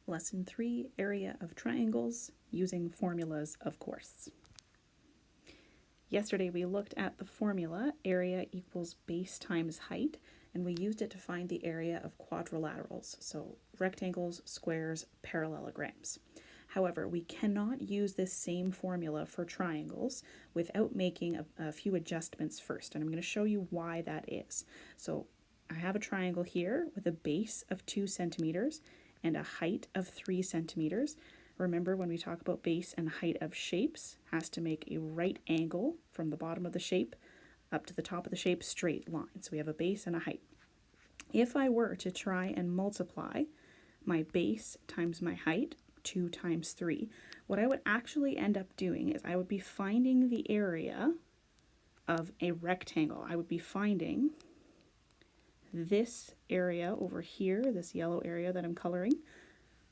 Lesson 3, area of triangles, using formulas, of course. Yesterday we looked at the formula, area equals base times height, and we used it to find the area of quadrilaterals, so rectangles, squares, parallelograms. However, we cannot use this same formula for triangles without making a few adjustments first, and I'm going to show you why that is. So I have a triangle here with a base of 2 centimeters and a height of 3 centimeters. Remember, when we talk about base and height of shapes, has to make a right angle from the bottom of the shape up to the top of the shape, straight line. So we have a base and a height. If I were to try and multiply my base times my height, 2 times 3, what I would actually end up doing is I would be finding the area of a rectangle. I would be finding this area over here, this yellow area that I'm coloring,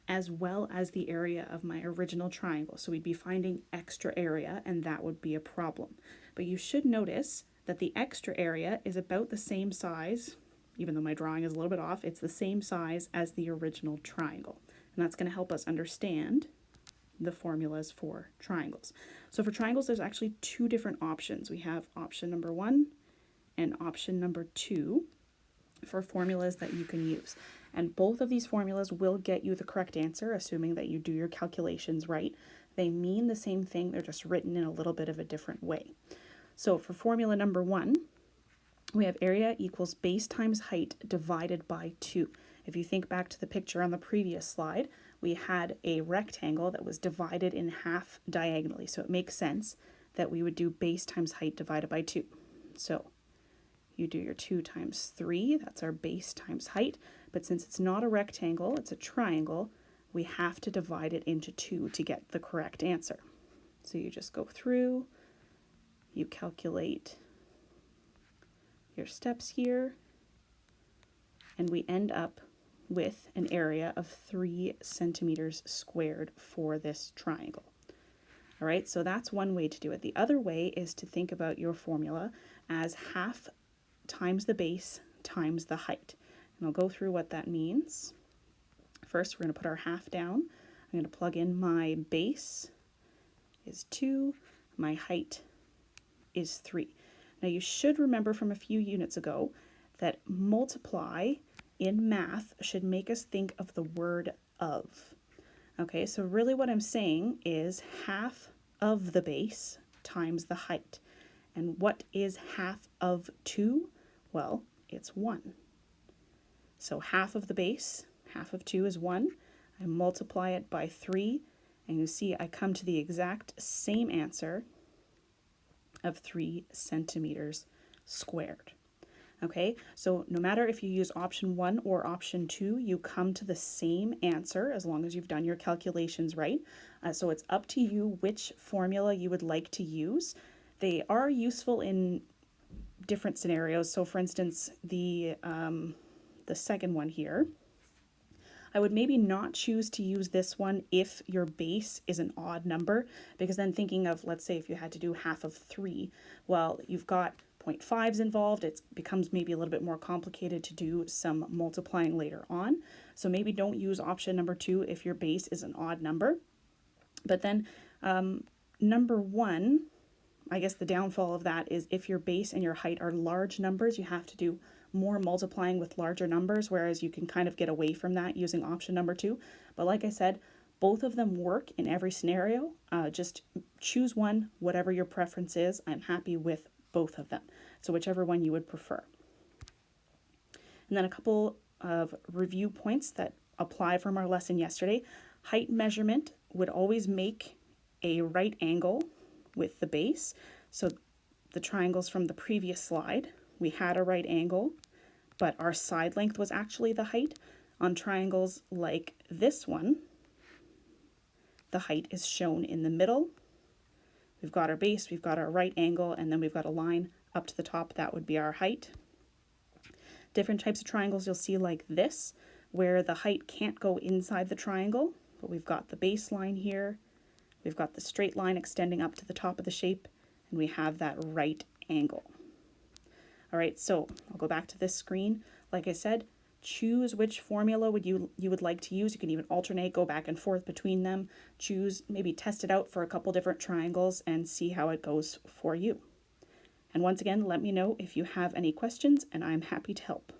as well as the area of my original triangle. So we'd be finding extra area, and that would be a problem. But you should notice that the extra area is about the same size, even though my drawing is a little bit off, it's the same size as the original triangle. And that's going to help us understand the formulas for triangles. So for triangles, there's actually 2 different options. We have option number 1 and option number 2 for formulas that you can use. And both of these formulas will get you the correct answer, assuming that you do your calculations right. They mean the same thing, they're just written in a little bit of a different way. So for formula number 1, we have area equals base times height divided by 2. If you think back to the picture on the previous slide, we had a rectangle that was divided in half diagonally. So it makes sense that we would do base times height divided by 2. So you do your 2 times 3, that's our base times height, but since it's not a rectangle, it's a triangle, we have to divide it into 2 to get the correct answer. So you just go through, you calculate your steps here, and we end up with an area of 3 centimeters squared for this triangle. All right, so that's one way to do it. The other way is to think about your formula as half times the base times the height. And I'll go through what that means. First, we're going to put our half down. I'm going to plug in my base is 2, my height is 3. Now you should remember from a few units ago that multiply in math should make us think of the word of. Okay, so really what I'm saying is half of the base times the height. And what is half of 2? Well, it's 1. So half of the base, half of 2 is 1. I multiply it by 3, and you see I come to the exact same answer of 3 centimeters squared. Okay, so no matter if you use option 1 or option 2, you come to the same answer as long as you've done your calculations right. So it's up to you which formula you would like to use. They are useful in different scenarios. So for instance, the second one here, I would maybe not choose to use this one if your base is an odd number, because then thinking of, let's say if you had to do half of 3, well, you've got 0.5s involved, it becomes maybe a little bit more complicated to do some multiplying later on. So maybe don't use option number 2 if your base is an odd number. But then number 1, I guess the downfall of that is if your base and your height are large numbers, you have to do more multiplying with larger numbers, whereas you can kind of get away from that using option number 2. But like I said, both of them work in every scenario. Just choose one, whatever your preference is. I'm happy with both of them. So whichever one you would prefer. And then a couple of review points that apply from our lesson yesterday. Height measurement would always make a right angle with the base. So the triangles from the previous slide, we had a right angle, but our side length was actually the height. On triangles like this one, the height is shown in the middle. We've got our base, we've got our right angle, and then we've got a line up to the top. That would be our height. Different types of triangles you'll see like this, where the height can't go inside the triangle, but we've got the baseline here, we've got the straight line extending up to the top of the shape, and we have that right angle. All right, so I'll go back to this screen. Like I said, choose which formula you would like to use. You can even alternate, go back and forth between them, choose, maybe test it out for a couple different triangles and see how it goes for you. And once again, let me know if you have any questions, and I'm happy to help.